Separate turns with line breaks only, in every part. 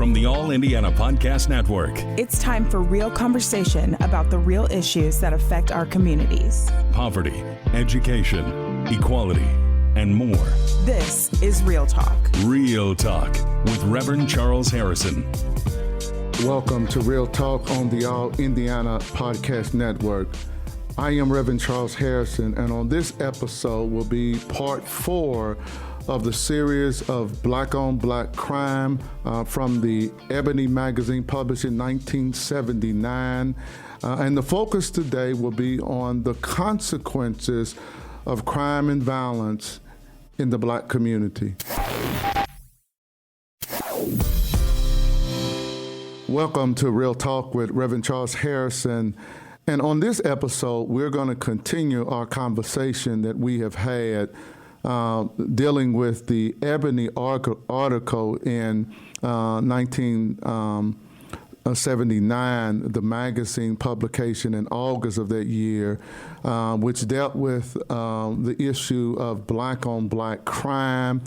from the All Indiana Podcast Network.
It's time for real conversation about the real issues that affect our communities.
Poverty, education, equality, and more.
This is Real Talk.
Real Talk with Reverend Charles Harrison.
Welcome to Real Talk on the All Indiana Podcast Network. I am Reverend Charles Harrison, and on this episode will be part 4 of the series of Black on Black crime from the Ebony magazine published in 1979. And the focus today will be on the consequences of crime and violence in the Black community. Welcome to Real Talk with Reverend Charles Harrison. And on this episode, we're going to continue our conversation that we have had dealing with the Ebony article in 1979, the magazine publication in August of that year, which dealt with the issue of Black on Black crime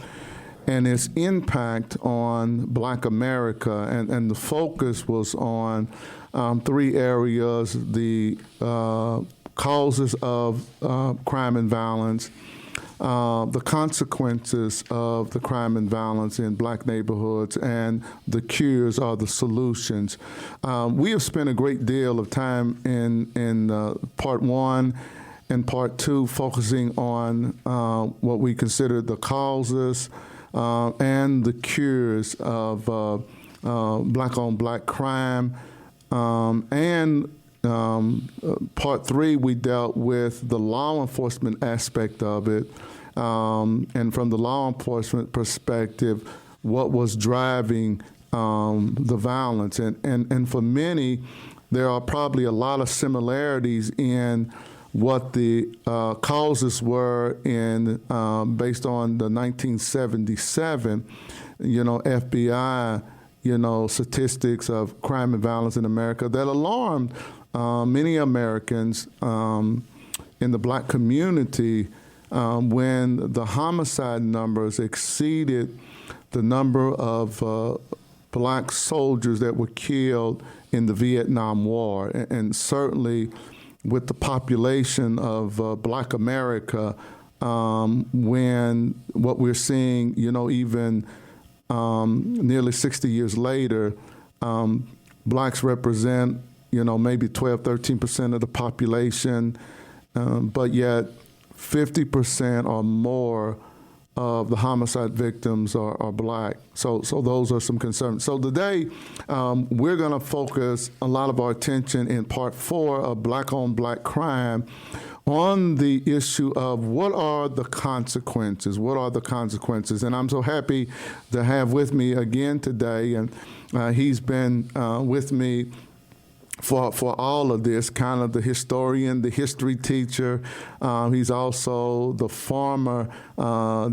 and its impact on Black America. And the focus was on 3 areas: the causes of crime and violence, the consequences of the crime and violence in Black neighborhoods, and the cures or the solutions. We have spent a great deal of time in part 1 and part 2 focusing on what we consider the causes and the cures of Black on Black crime. Part 3, we dealt with the law enforcement aspect of it. And from the law enforcement perspective, what was driving the violence. And for many, there are probably a lot of similarities in what the causes were in based on the 1977, FBI, statistics of crime and violence in America that alarmed many Americans in the Black community when the homicide numbers exceeded the number of Black soldiers that were killed in the Vietnam War. And certainly with the population of Black America, when what we're seeing, even nearly 60 years later, Blacks represent, maybe 12, 13% of the population, but yet 50% or more of the homicide victims are Black. So those are some concerns. So today, we're going to focus a lot of our attention in part 4 of Black on Black crime on the issue of what are the consequences? What are the consequences? And I'm so happy to have with me again today, and he's been with me for all of this, kind of the historian, the history teacher. He's also the former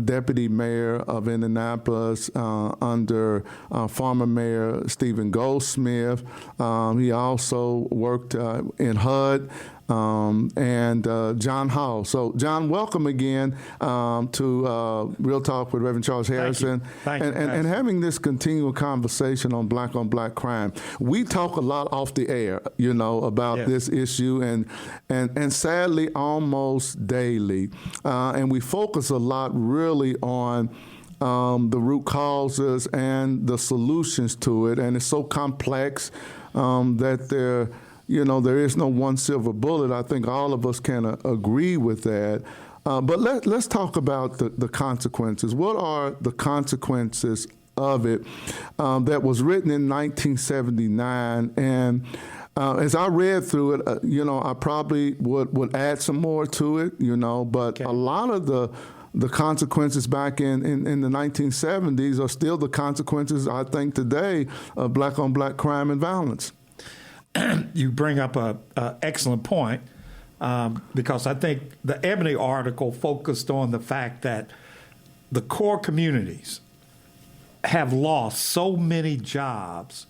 Deputy Mayor of Indianapolis under former Mayor Stephen Goldsmith. He also worked in HUD. And John Hall. So, John, welcome again to Real Talk with Reverend Charles Harrison.
Thank you.
And having this continual conversation on Black crime. We talk a lot off the air, about this issue, and sadly almost daily. And we focus a lot really on the root causes and the solutions to it. And it's so complex that there is no one silver bullet. I think all of us can agree with that. But let's talk about the consequences. What are the consequences of it that was written in 1979? And as I read through it, I probably would add some more to it, but okay. A lot of the consequences back in the 1970s are still the consequences, I think, today of Black on Black crime and violence.
You bring up an excellent point because I think the Ebony article focused on the fact that the core communities have lost so many jobs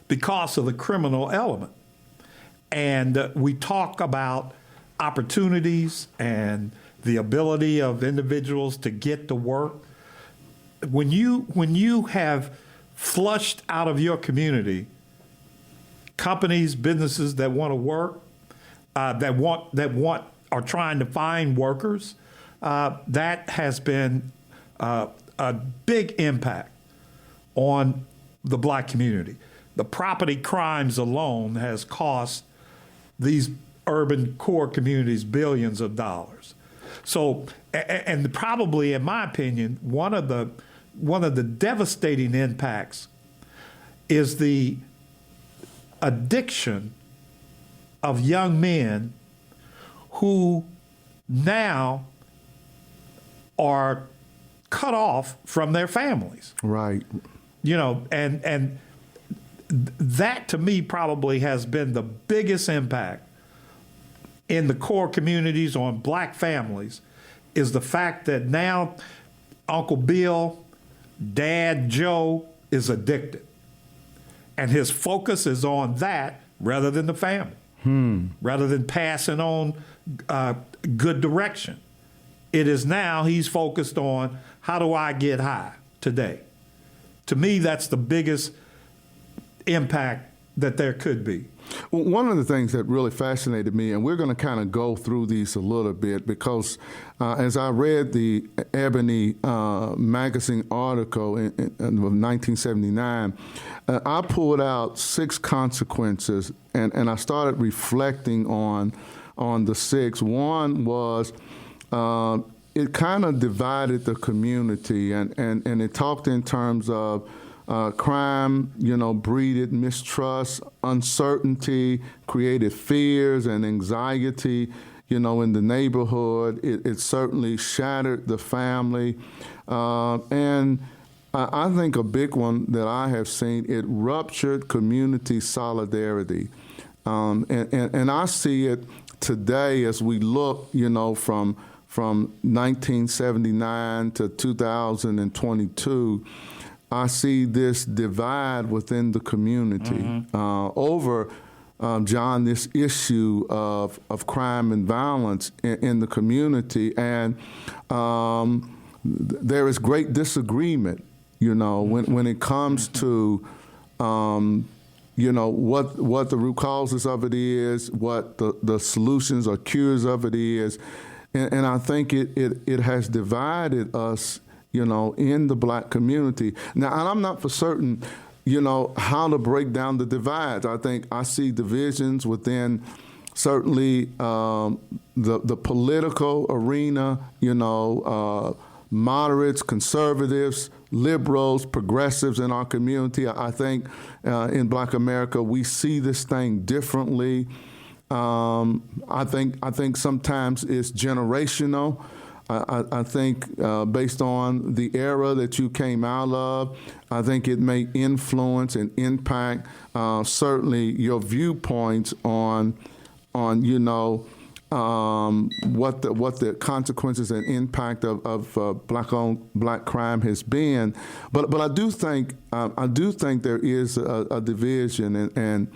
because of the criminal element. And we talk about opportunities and the ability of individuals to get to work. When you have flushed out of your community companies, businesses that want to work, are trying to find workers. That has been a big impact on the black community. The property crimes alone has cost these urban core communities billions of dollars. So, and probably, in my opinion, one of the devastating impacts is the addiction of young men who now are cut off from their families.
Right.
You know, and that to me probably has been the biggest impact in the core communities on black families, is the fact that now Uncle Bill, Dad Joe is addicted. And his focus is on that rather than the family, rather than passing on good direction. It is now he's focused on, how do I get high today? To me, that's the biggest impact that there could be.
Well, one of the things that really fascinated me, and we're going to kind of go through these a little bit, because as I read the Ebony magazine article in 1979, I pulled out 6 consequences, and I started reflecting on the 6. One was it kind of divided the community, and it talked in terms of crime, breeded mistrust, uncertainty, created fears and anxiety, in the neighborhood. It certainly shattered the family. And I think a big one that I have seen, it ruptured community solidarity. And I see it today as we look, from 1979 to 2022. I see this divide within the community over, John, this issue of crime and violence in the community. And there is great disagreement, when it comes to, what the root causes of it is, what the solutions or cures of it is. And I think it has divided us, in the black community. Now, and I'm not for certain, how to break down the divides. I think I see divisions within certainly the political arena, moderates, conservatives, liberals, progressives in our community. I think in Black America, we see this thing differently. I think sometimes it's generational. I think based on the era that you came out of, I think it may influence and impact certainly your viewpoints on what the consequences and impact of black crime has been. But I do think there is a division, and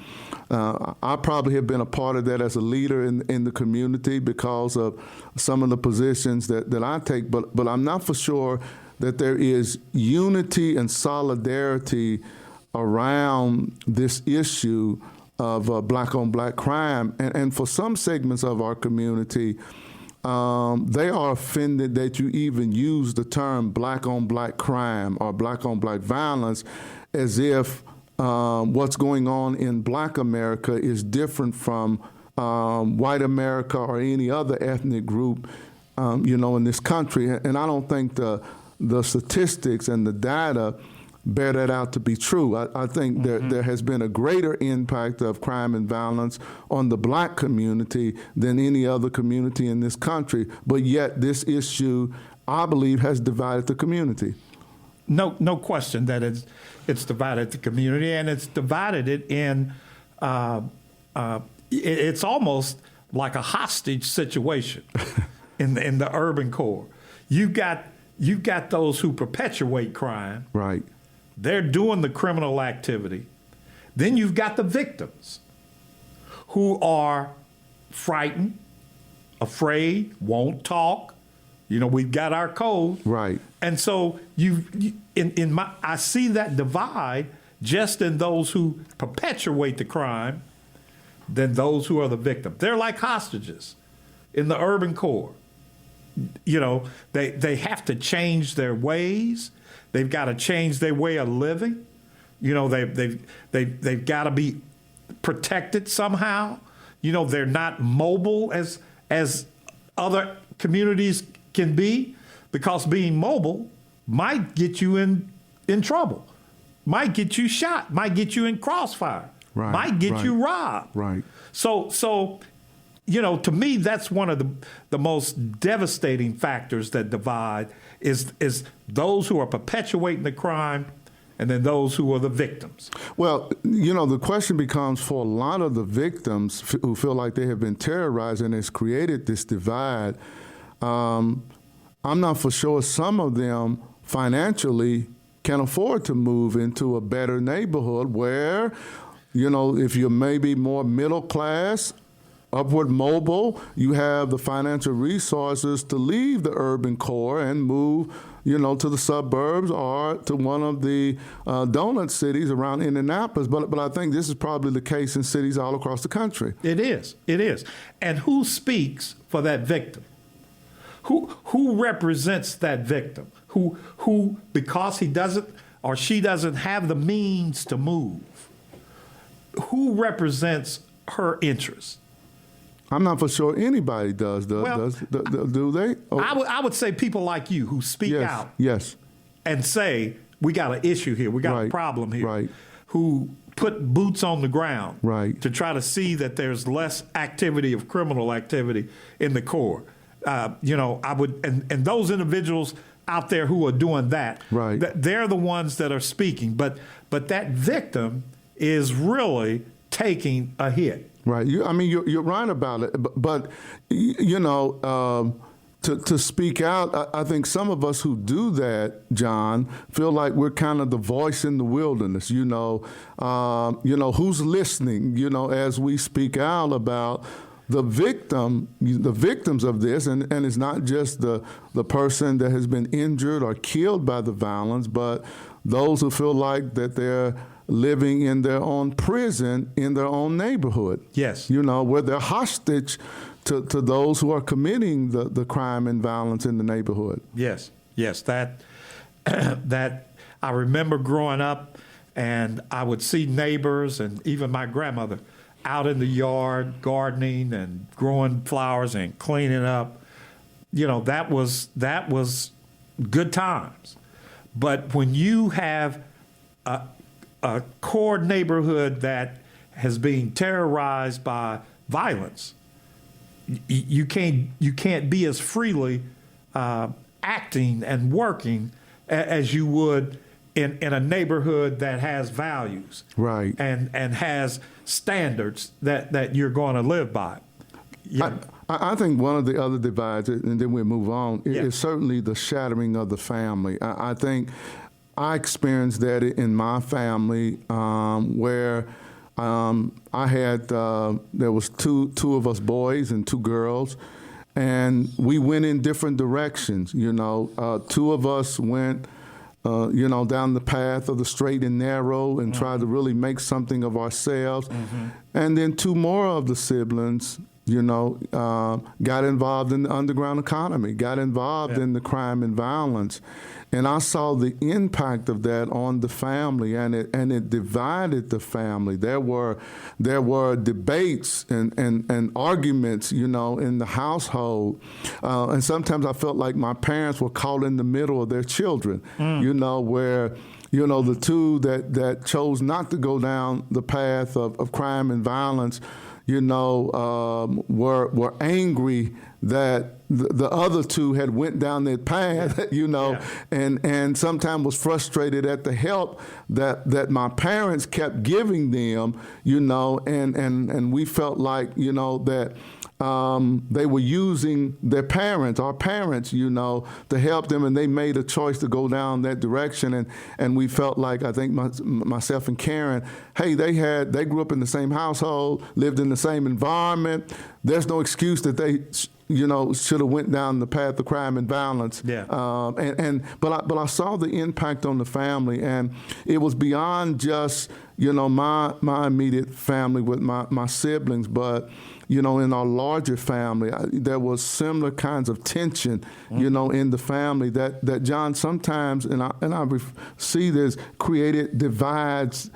I probably have been a part of that as a leader in the community because of some of the positions that I take. But I'm not for sure that there is unity and solidarity around this issue of black-on-black crime. And for some segments of our community, they are offended that you even use the term black-on-black crime or black-on-black violence as if what's going on in Black America is different from white America or any other ethnic group, in this country. And I don't think the statistics and the data bear that out to be true. I think there has been a greater impact of crime and violence on the black community than any other community in this country. But yet this issue, I believe, has divided the community.
No question that it's divided the community, and it's divided it in, it's almost like a hostage situation in the urban core. You've got those who perpetuate crime.
Right.
They're doing the criminal activity. Then you've got the victims who are frightened, afraid, won't talk. We've got our code.
Right.
And so I see that divide just in those who perpetuate the crime than those who are the victim. They're like hostages in the urban core. You know, they have to change their ways. They've got to change their way of living. You know, they've got to be protected somehow. You know, they're not mobile as other communities can be, because being mobile might get you in trouble, might get you shot, might get you in crossfire, might get you robbed.
Right.
So, you know, to me, that's one of the most devastating factors that divide is those who are perpetuating the crime and then those who are the victims.
Well, you know, the question becomes for a lot of the victims who feel like they have been terrorized and it's created this divide. I'm not for sure some of them financially can afford to move into a better neighborhood where, you know, if you're maybe more middle class, upward mobile, you have the financial resources to leave the urban core and move, you know, to the suburbs or to one of the donut cities around Indianapolis. But I think this is probably the case in cities all across the country.
It is. And who speaks for that victim? Who represents that victim? Who because he doesn't or she doesn't have the means to move, who represents her interests?
I'm not for sure anybody does. Do they? Oh.
I would say people like you who speak out and say, we got an issue here, we got a problem here, who put boots on the ground to try to see that there's less activity of criminal activity in the core. You know, I would, and those individuals out there who are doing that, they're the ones that are speaking. But that victim is really taking a hit.
Right. You're right about it. But you know, to speak out, I think some of us who do that, John, feel like we're kind of the voice in the wilderness. You know, who's listening? You know, as we speak out about the victims of this, and it's not just the person that has been injured or killed by the violence, but those who feel like that they're living in their own prison in their own neighborhood.
Yes.
You know, where they're hostage to those who are committing the crime and violence in the neighborhood.
Yes. That I remember growing up, and I would see neighbors and even my grandmother out in the yard gardening and growing flowers and cleaning up. You know, that was good times. But when you have a core neighborhood that has been terrorized by violence, you can't be as freely acting and working as you would in a neighborhood that has values, and has standards that you're going to live by. Yeah.
I think one of the other divides, and then we'll move on, is certainly the shattering of the family. I think I experienced that in my family, where I had there was two of us boys and two girls, and we went in different directions. You know, two of us went, down the path of the straight and narrow and tried to really make something of ourselves, and then two more of the siblings, got involved in the underground economy, got involved in the crime and violence. And I saw the impact of that on the family, and it divided the family. There were debates and arguments, in the household, and sometimes I felt like my parents were caught in the middle of their children, where the two that chose not to go down the path of crime and violence, were angry that the other two had went down that path, and sometimes was frustrated at the help that my parents kept giving them, and we felt like, that they were using our parents, to help them, and they made a choice to go down that direction, and we felt like, I think myself and Karen, hey, they grew up in the same household, lived in the same environment. There's no excuse that they should have went down the path of crime and violence.
Yeah.
But I saw the impact on the family, and it was beyond just my immediate family with my siblings, but in our larger family, there was similar kinds of tension, in the family that John sometimes, and I see this, created divides,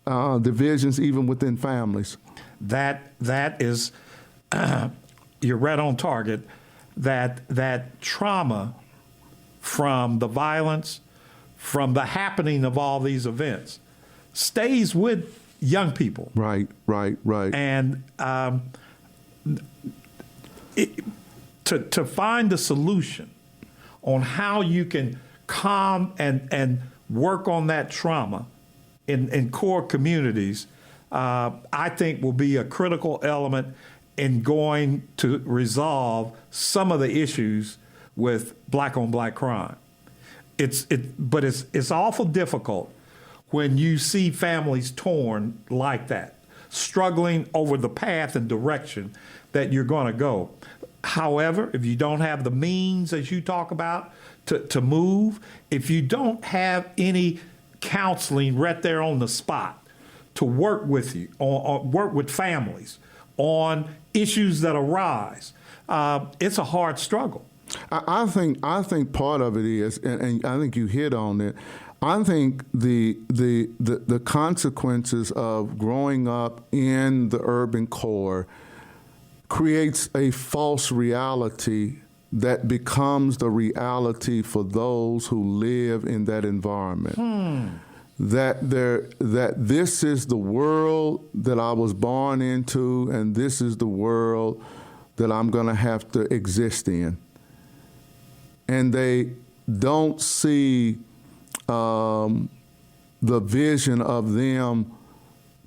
divisions even within families.
That is, you're right on target. That trauma from the violence, from the happening of all these events, stays with young people.
Right.
And to find a solution on how you can calm and work on that trauma in core communities, I think will be a critical element in going to resolve some of the issues with black-on-black crime. But it's awful difficult when you see families torn like that, struggling over the path and direction that you're going to go. However, if you don't have the means, as you talk about, to move, if you don't have any counseling right there on the spot to work with you, or work with families on issues that arise, it's a hard struggle.
I think part of it is, and I think you hit on it. I think the consequences of growing up in the urban core creates a false reality that becomes the reality for those who live in that environment. That this is the world that I was born into, and this is the world that I'm going to have to exist in. And they don't see the vision of them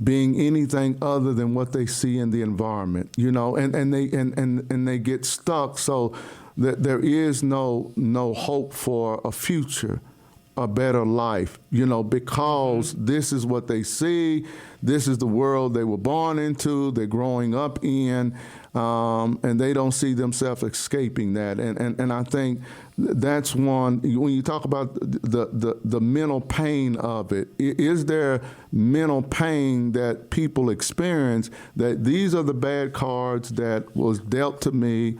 being anything other than what they see in the environment, and they get stuck, so that there is no hope for a future, a better life, because this is what they see, this is the world they were born into, they're growing up in, and they don't see themselves escaping that. And I think that's one, when you talk about the mental pain of it, is there mental pain that people experience, that these are the bad cards that was dealt to me,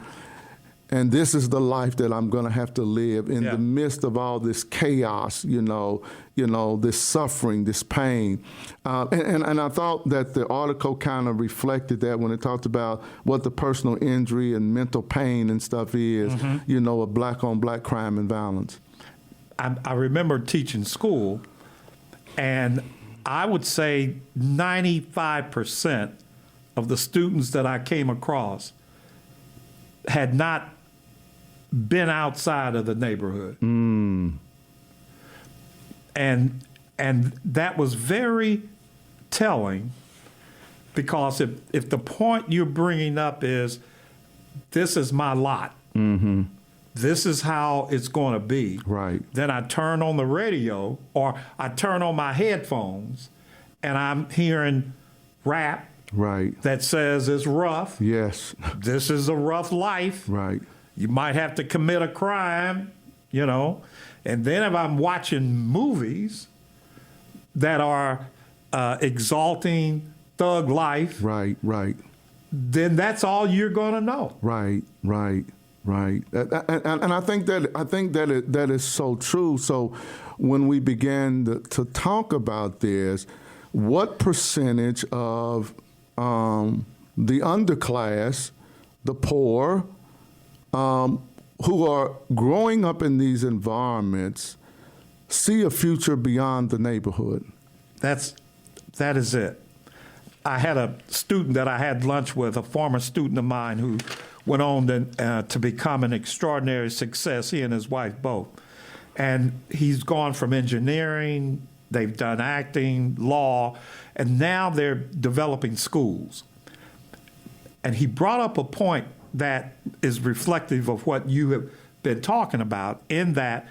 and this is the life that I'm going to have to live in the midst of all this chaos, this suffering, this pain. And I thought that the article kind of reflected that when it talked about what the personal injury and mental pain and stuff is, of black-on-black crime and violence.
I remember teaching school, and I would say 95% of the students that I came across had not been outside of the neighborhood. And that was very telling, because if the point you're bringing up is, this is my lot, this is how it's going to be,
right? Then
I turn on the radio or I turn on my headphones and I'm hearing rap,
right,
that says it's rough.
Yes.
This is a rough life.
Right.
You might have to commit a crime, And then if I'm watching movies that are exalting thug life,
right,
then that's all you're going to know.
Right. And I think that is so true. So when we began to talk about this, what percentage of the underclass, the poor, who are growing up in these environments, see a future beyond the neighborhood? That
is it. I had a student that I had lunch with, a former student of mine, who went on to become an extraordinary success, he and his wife both. And he's gone from engineering, they've done acting, law, and now they're developing schools. And he brought up a point that is reflective of what you have been talking about, in that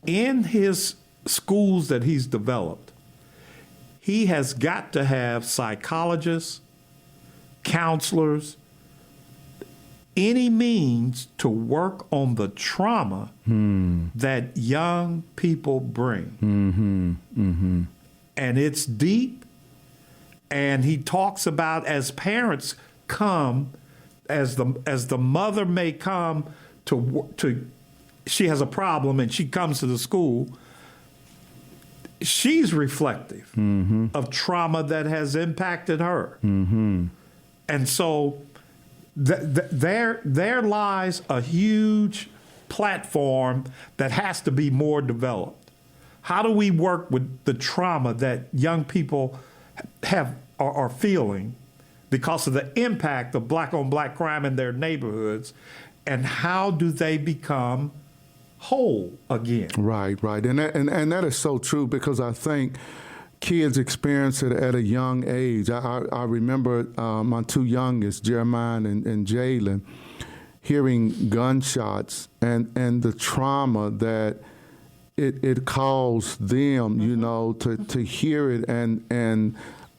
in his schools that he's developed, he has got to have psychologists, counselors, any means to work on the trauma that young people bring. And it's deep. And he talks about as parents come, as the mother may come to she has a problem and she comes to the school, she's reflective of trauma that has impacted her. And so there lies a huge platform that has to be more developed. How do we work with the trauma that young people are feeling because of the impact of black-on-black crime in their neighborhoods, and how do they become whole again? Right.
And that is so true, because I think kids experience it at a young age. I remember my two youngest, Jeremiah and Jalen, hearing gunshots and the trauma that it caused them, you know, to hear it, and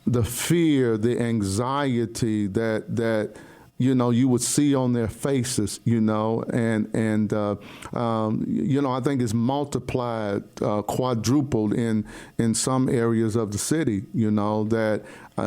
the fear, the anxiety that you know, you would see on their faces, you know, and you know, I think it's multiplied, quadrupled in some areas of the city, you know, that,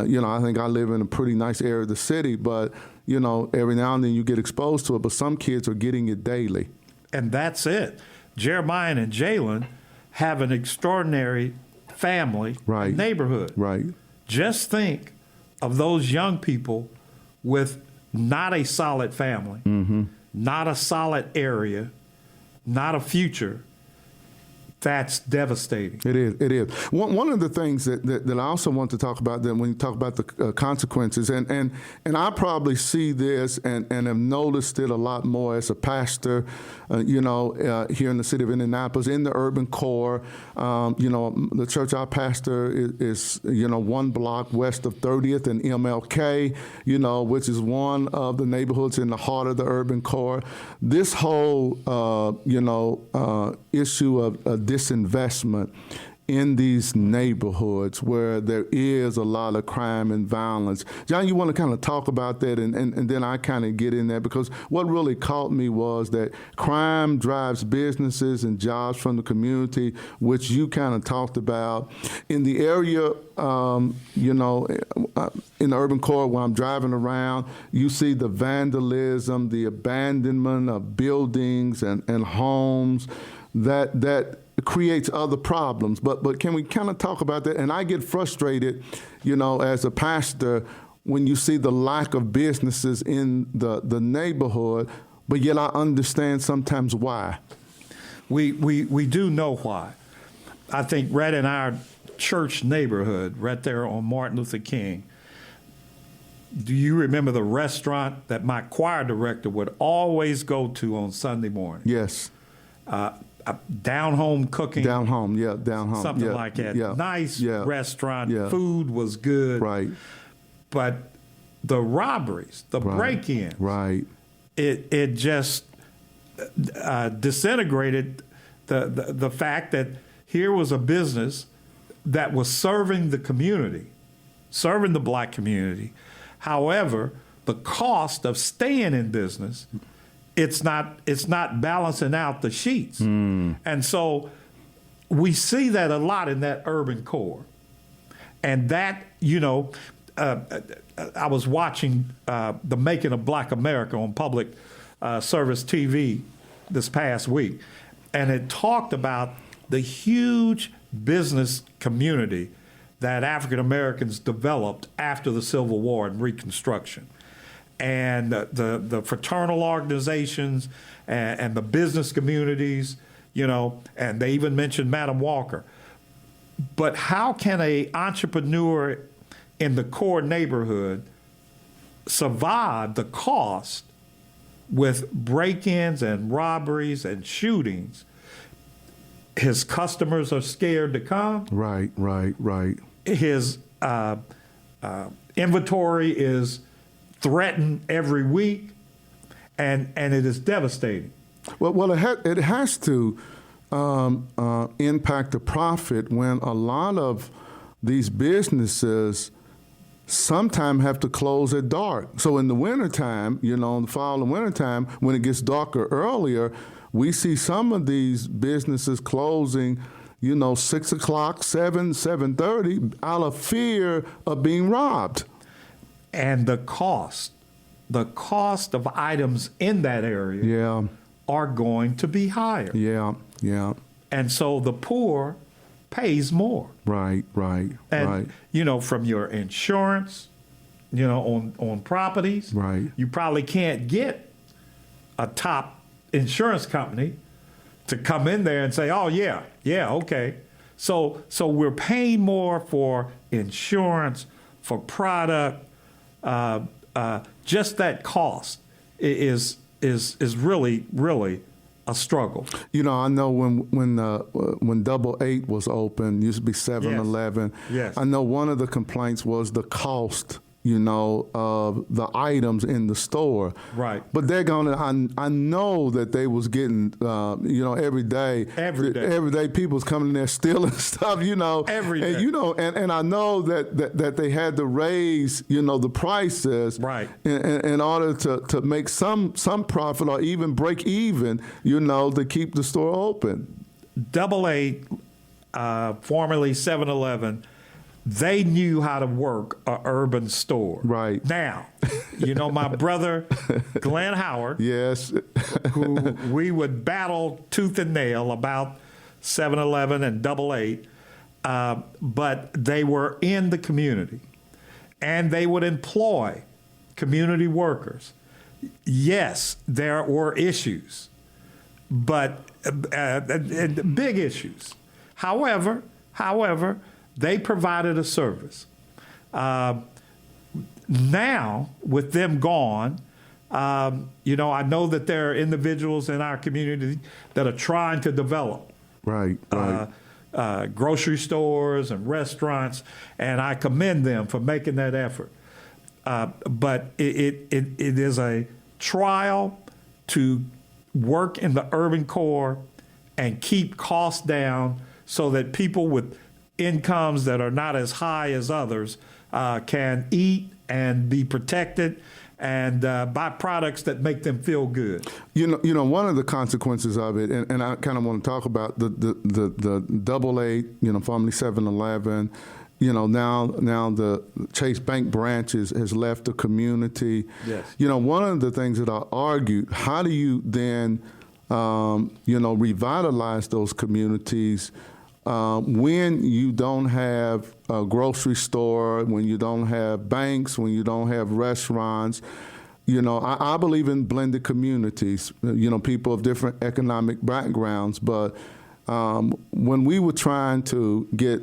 you know, I think I live in a pretty nice area of the city, but, you know, every now and then you get exposed to it, but some kids are getting it daily.
And that's it. Jeremiah and Jalen have an extraordinary family neighborhood.
Right.
Just think of those young people with not a solid family, not a solid area, not a future. That's devastating.
It is. One of the things that I also want to talk about, that when you talk about the consequences, and I probably see this and have noticed it a lot more as a pastor, you know, here in the city of Indianapolis, in the urban core. You know, the church I pastor is you know, one block west of 30th and MLK, you know, which is one of the neighborhoods in the heart of the urban core. This whole, you know, issue of disinvestment in these neighborhoods where there is a lot of crime and violence. John, you want to kind of talk about that, and then I kind of get in there, because what really caught me was that crime drives businesses and jobs from the community, which you kind of talked about. In the area, you know, in the urban core where I'm driving around, you see the vandalism, the abandonment of buildings and homes that creates other problems. But can we kind of talk about that? And I get frustrated, you know, as a pastor, when you see the lack of businesses in the neighborhood, but yet I understand sometimes why.
We do know why. I think right in our church neighborhood, right there on Martin Luther King, do you remember the restaurant that my choir director would always go to on Sunday morning?
Yes.
Down home cooking.
Down home.
Something like that. Nice restaurant. Food was good.
Right.
But the robberies, the break-ins.
Right.
It just disintegrated the fact that here was a business that was serving the community, serving the black community. However, the cost of staying in business, it's not balancing out the sheets. And so we see that a lot in that urban core. And that, you know, I was watching The Making of Black America on public service TV this past week, and it talked about the huge business community that African Americans developed after the Civil War and Reconstruction. And the fraternal organizations and the business communities, you know, and they even mentioned Madam Walker. But how can an entrepreneur in the core neighborhood survive the cost with break-ins and robberies and shootings? His customers are scared to come.
Right.
His inventory is threatened every week, and it is devastating.
Well, it has to impact the profit when a lot of these businesses sometimes have to close at dark. So in the wintertime, in the fall and wintertime, when it gets darker earlier, we see some of these businesses closing, 6 o'clock, 7:30, out of fear of being robbed.
And the cost of items in that area are going to be higher.
Yeah.
And so the poor pays more.
Right.
And, from your insurance, on properties.
Right.
You probably can't get a top insurance company to come in there and say, oh, yeah, okay. So we're paying more for insurance, for product. Just that cost is really, really a struggle.
I know when Double 8 was open, used to be 7-Eleven.
Yes.
I know one of the complaints was the cost, of the items in the store.
Right.
But they're I know that they was getting, every day.
Every day
people's coming in there stealing stuff,
Every day.
And I know that they had to raise, the prices.
Right.
In order to make some profit or even break even, to keep the store open.
Double 8, formerly 7-Eleven, they knew how to work an urban store.
Right.
Now, my brother, Glenn Howard,
yes,
who we would battle tooth and nail about 7-Eleven and Double 8, but they were in the community, and they would employ community workers. Yes, there were issues, but big issues. However, they provided a service. Now, with them gone, I know that there are individuals in our community that are trying to develop
right.
grocery stores and restaurants, and I commend them for making that effort. But it is a trial to work in the urban core and keep costs down so that people with incomes that are not as high as others can eat and be protected and buy products that make them feel good.
One of the consequences of it, and I kind of want to talk about the Double 8, formerly 7-Eleven. Now the Chase Bank branches has left the community.
Yes.
One of the things that I argued, how do you then, revitalize those communities when you don't have a grocery store, when you don't have banks, when you don't have restaurants? I believe in blended communities, people of different economic backgrounds. But when we were trying to get,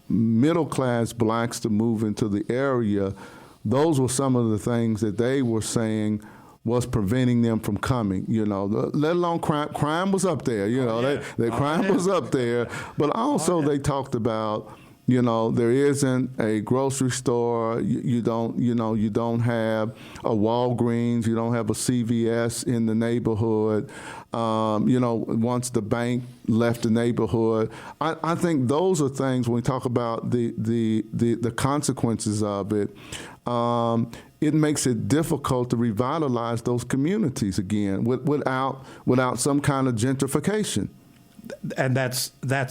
middle-class blacks to move into the area, those were some of the things that they were saying was preventing them from coming, let alone crime. Crime was up there, crime was up there. But also they talked about, there isn't a grocery store. You don't have a Walgreens. You don't have a CVS in the neighborhood. Once the bank left the neighborhood, I think those are things when we talk about the consequences of it. It makes it difficult to revitalize those communities again without some kind of gentrification.
And that's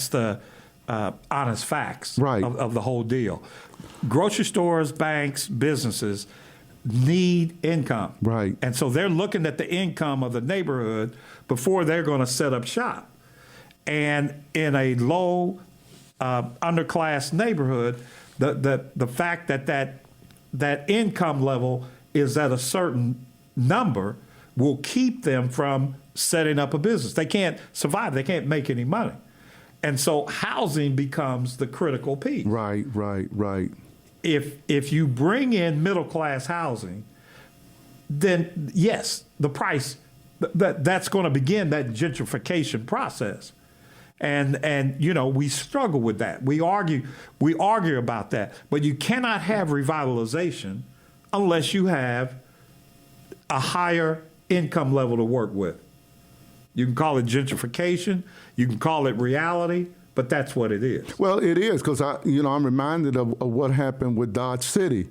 the honest facts
right.
of the whole deal. Grocery stores, banks, businesses need income.
Right.
And so they're looking at the income of the neighborhood before they're going to set up shop. And in a low underclass neighborhood, the fact that income level is at a certain number will keep them from setting up a business. They can't survive. They can't make any money. And so housing becomes the critical piece.
Right.
If you bring in middle-class housing, then yes, the price, that's going to begin that gentrification process. And we struggle with that. We argue about that. But you cannot have revitalization unless you have a higher income level to work with. You can call it gentrification, you can call it reality, but that's what it is.
Well, it is, because I'm reminded of what happened with Dodge City.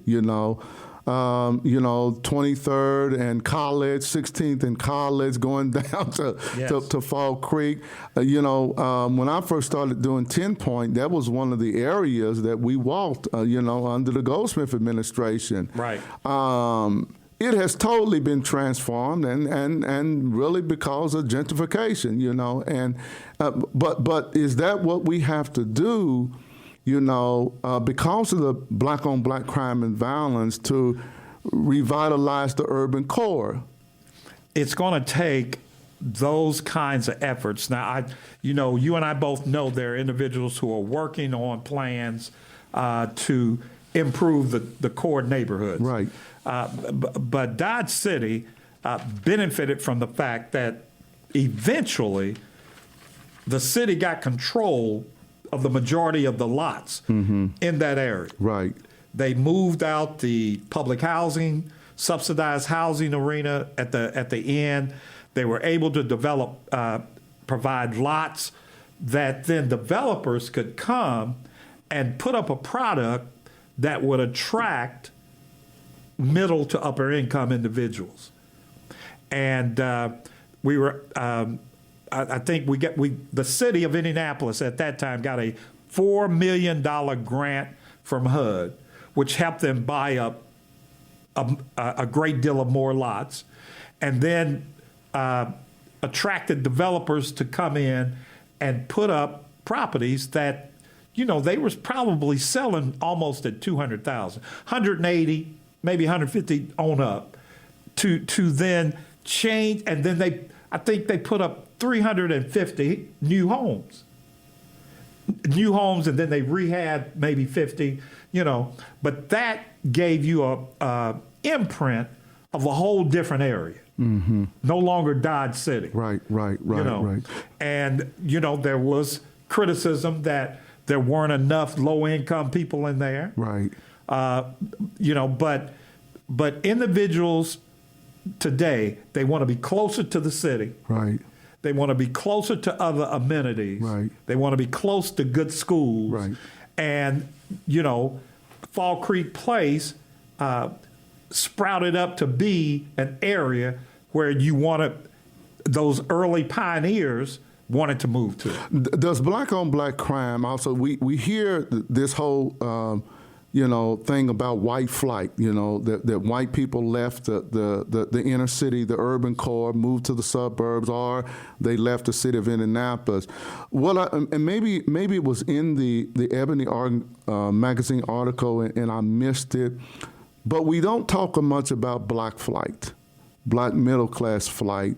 23rd and College, 16th and College, going down to Fall Creek. When I first started doing 10 Point, that was one of the areas that we walked. Under the Goldsmith administration.
Right.
It has totally been transformed, and really because of gentrification, but is that what we have to do, because of the black-on-black crime and violence, to revitalize the urban core?
It's going to take those kinds of efforts. Now, you and I both know there are individuals who are working on plans to improve the core neighborhoods.
Right.
But Dodge City benefited from the fact that eventually the city got control of the majority of the lots in that area.
Right.
They moved out the public housing, subsidized housing arena at the end. They were able to provide lots that then developers could come and put up a product that would attract middle to upper income individuals. And we were, I think the city of Indianapolis at that time got a $4 million grant from HUD, which helped them buy up a great deal of more lots, and then attracted developers to come in and put up properties that, they was probably selling almost at $200,000, 180, maybe 150 on up, to then change, and then I think they put up 350 new homes, and then they rehab maybe 50, but that gave you a imprint of a whole different area. Mm-hmm. No longer Dodge City. Right. And, there was criticism that there weren't enough low-income people in there.
Right.
But individuals today, they want to be closer to the city.
Right.
They want to be closer to other amenities.
Right.
They want to be close to good schools.
Right.
And, Fall Creek Place sprouted up to be an area where those early pioneers wanted to move to.
Does black-on-black crime also, we hear this whole, thing about white flight, that white people left the inner city, the urban core, moved to the suburbs, or they left the city of Indianapolis. And maybe it was in the Ebony magazine article, and I missed it, but we don't talk much about black flight, black middle-class flight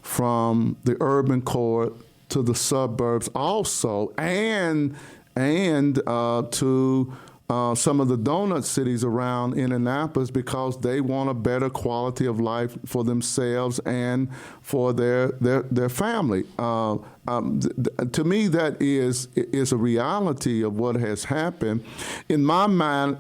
from the urban core to the suburbs also, and to some of the donut cities around Indianapolis, because they want a better quality of life for themselves and for their family. To me, that is a reality of what has happened. In my mind,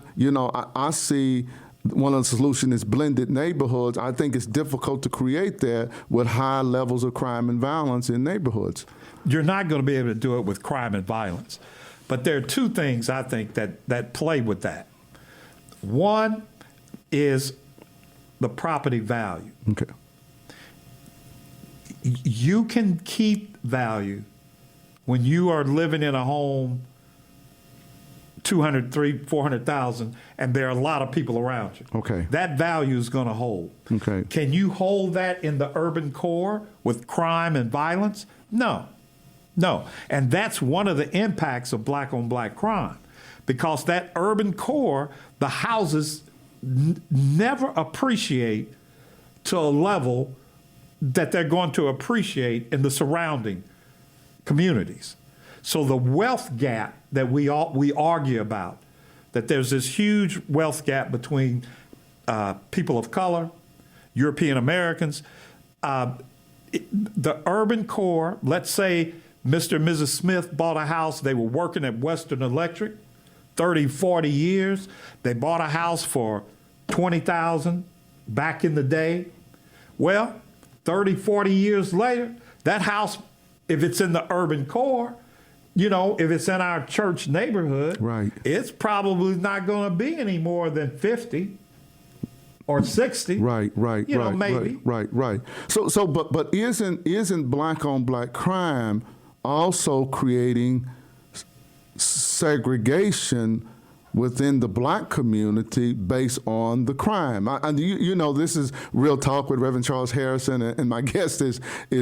I see one of the solutions is blended neighborhoods. I think it's difficult to create that with high levels of crime and violence in neighborhoods.
You're not going to be able to do it with crime and violence. But there are two things I think that play with that. One is the property value.
Okay.
You can keep value when you are living in a home, 200, 300, 400,000, and there are a lot of people around you.
Okay.
That value is going to hold.
Okay.
Can you hold that in the urban core with crime and violence? No. And that's one of the impacts of black-on-black crime, because that urban core, the houses never appreciate to a level that they're going to appreciate in the surrounding communities. So the wealth gap that we argue about, that there's this huge wealth gap between people of color, European Americans, the urban core, let's say Mr. and Mrs. Smith bought a house. They were working at Western Electric 30, 40 years. They bought a house for $20,000 back in the day. Well, 30, 40 years later, that house, if it's in the urban core, you know, if it's in our church neighborhood,
Right.
it's probably not going to be any more than 50 or 60.
Right.
You know, maybe.
Right. So, but isn't black on black crime also creating segregation within the black community based on the crime? You know, this is Real Talk with Reverend Charles Harrison, and my guest is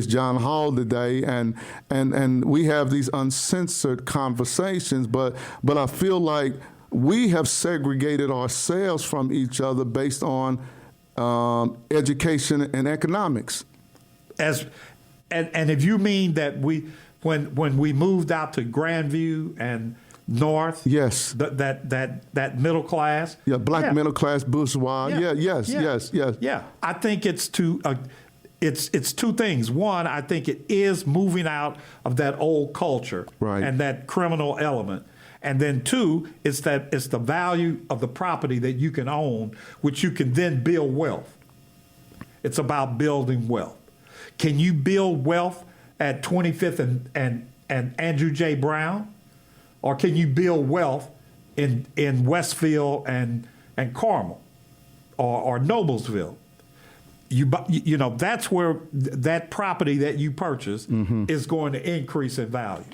John Hall today, and we have these uncensored conversations, but I feel like we have segregated ourselves from each other based on education and economics.
And if you mean that when we moved out to Grandview and North,
yes,
that middle class,
black middle class bourgeois, yes.
I think it's two things. One, I think it is moving out of that old culture and that criminal element. And then two, it's the value of the property that you can own, which you can then build wealth. It's about building wealth. Can you build wealth at 25th and Andrew J. Brown? Or can you build wealth in Westfield and Carmel or Noblesville? You know, that's where that property that you purchase is going to increase in value.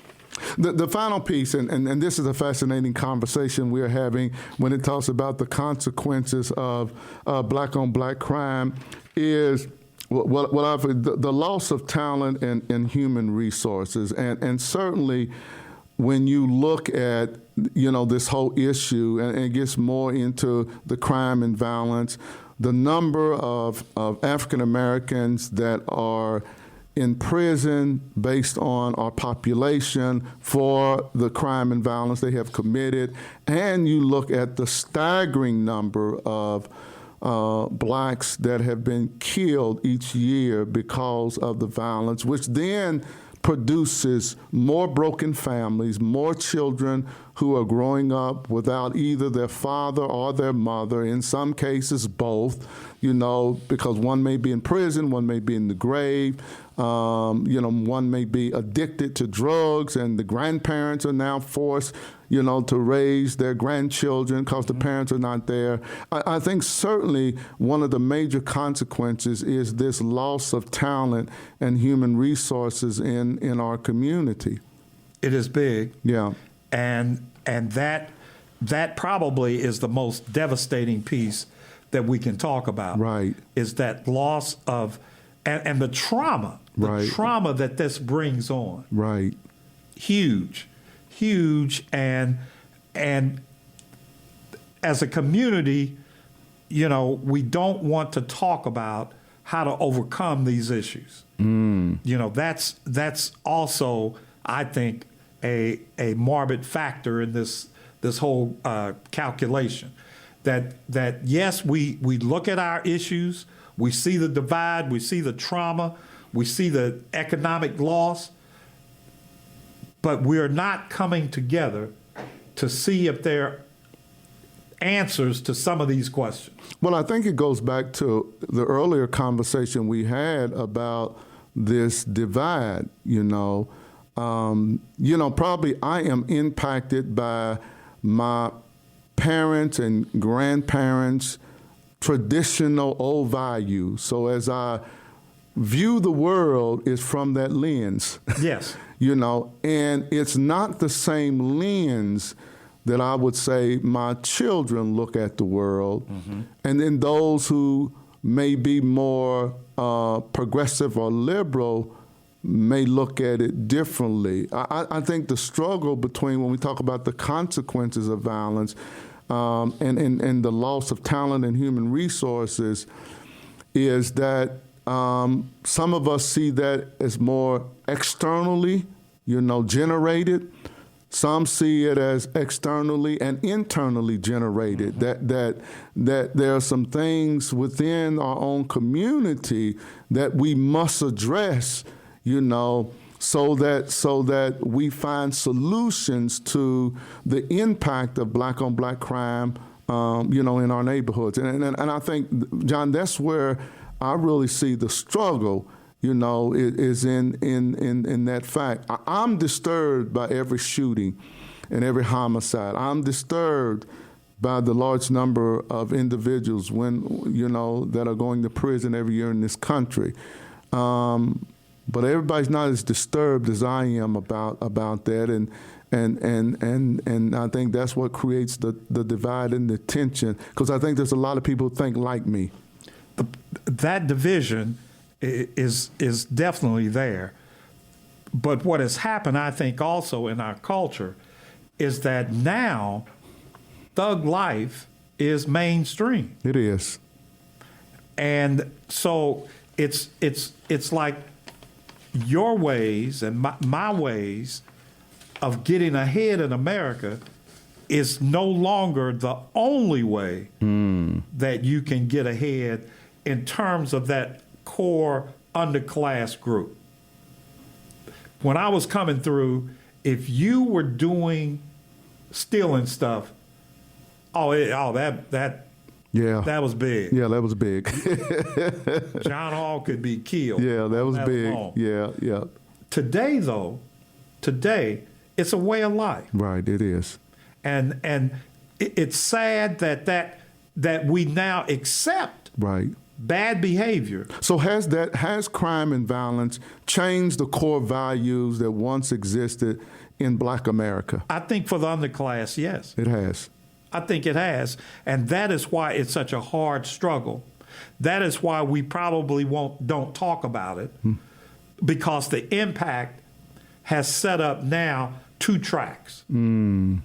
The final piece, and this is a fascinating conversation we're having when it talks about the consequences of black on black crime, is the loss of talent and human resources, and certainly when you look at, you know, this whole issue and it gets more into the crime and violence, the number of African Americans that are in prison based on our population for the crime and violence they have committed, and you look at the staggering number of blacks that have been killed each year because of the violence, which then produces more broken families, more children who are growing up without either their father or their mother, in some cases both, you know, because one may be in prison, one may be in the grave, you know, one may be addicted to drugs, and the grandparents are now forced, you know, to raise their grandchildren because the parents are not there. I think certainly one of the major consequences is this loss of talent and human resources in our community.
It is big.
Yeah.
And that probably is the most devastating piece that we can talk about.
Right.
Is that loss of and the trauma. The trauma that this brings on.
Right.
Huge. And as a community, you know, we don't want to talk about how to overcome these issues. You know, that's also, I think, a morbid factor in this whole calculation. That yes, we look at our issues, we see the divide, we see the trauma, we see the economic loss, but we are not coming together to see if there are answers to some of these questions.
Well, I think it goes back to the earlier conversation we had about this divide, you know. Probably I am impacted by my parents and grandparents' traditional old values. So as I view the world, it's from that lens.
Yes.
You know, and it's not the same lens that I would say my children look at the world. And then those who may be more progressive or liberal may look at it differently. I think the struggle between when we talk about the consequences of violence and the loss of talent and human resources is that some of us see that as more externally, you know, generated. Some see it as externally and internally generated. That there are some things within our own community that we must address, you know, so that we find solutions to the impact of black on black crime, you know, in our neighborhoods. And I think, John, that's where I really see the struggle is in that fact. I'm disturbed by every shooting and every homicide. I'm disturbed by the large number of individuals that are going to prison every year in this country. But everybody's not as disturbed as I am about that, and I think that's what creates the divide and the tension, because I think there's a lot of people who think like me.
That division is definitely there. But what has happened, I think, also in our culture is that now thug life is mainstream.
It is.
And so it's like your ways and my ways of getting ahead in America is no longer the only way that you can get ahead in terms of that core underclass group. When I was coming through, if you were stealing stuff, that was big.
Yeah, that was big.
John Hall could be killed.
Yeah, that was big.
Alone.
Yeah.
Today, though, it's a way of life.
Right, it is.
And it's sad that we now accept bad behavior.
So has crime and violence changed the core values that once existed in Black America?
I think for the underclass, yes.
It has.
I think it has. And that is why it's such a hard struggle. That is why we probably don't talk about it, because the impact has set up now 2 tracks. One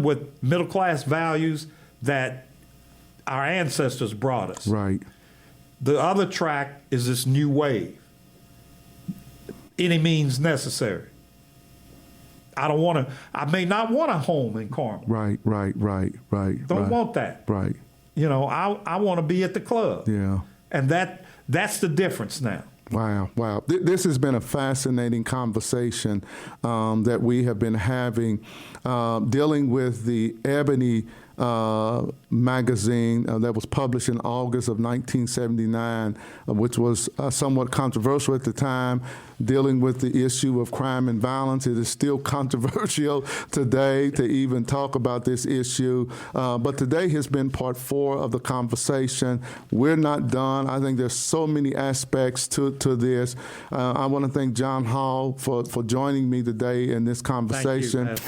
with middle class values that our ancestors brought us.
Right.
The other track is this new wave. Any means necessary. I may not want a home in Carmel.
Right.
Don't want that.
Right.
I want to be at the club.
Yeah.
And that's the difference now.
Wow. This has been a fascinating conversation that we have been having, dealing with the Ebony magazine that was published in August of 1979, which was somewhat controversial at the time, dealing with the issue of crime and violence. It is still controversial today to even talk about this issue, but today has been part 4 of the conversation. We're not done. I think there's so many aspects to this. I want to thank John Hall for joining me today in this conversation.
Thank you,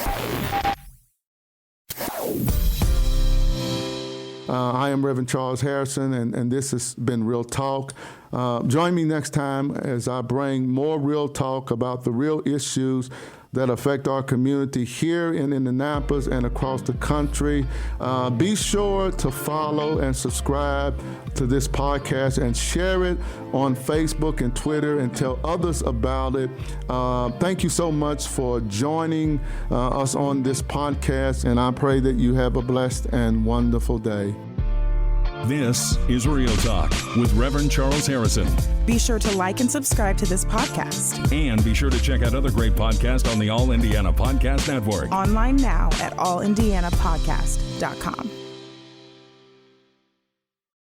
I am Reverend Charles Harrison, and this has been Real Talk. Join me next time as I bring more real talk about the real issues that affect our community here in Indianapolis and across the country. Be sure to follow and subscribe to this podcast and share it on Facebook and Twitter and tell others about it. Thank you so much for joining us on this podcast, and I pray that you have a blessed and wonderful day.
This is Real Talk with Reverend Charles Harrison.
Be sure to like and subscribe to this podcast.
And be sure to check out other great podcasts on the All Indiana Podcast Network.
Online now at allindianapodcast.com.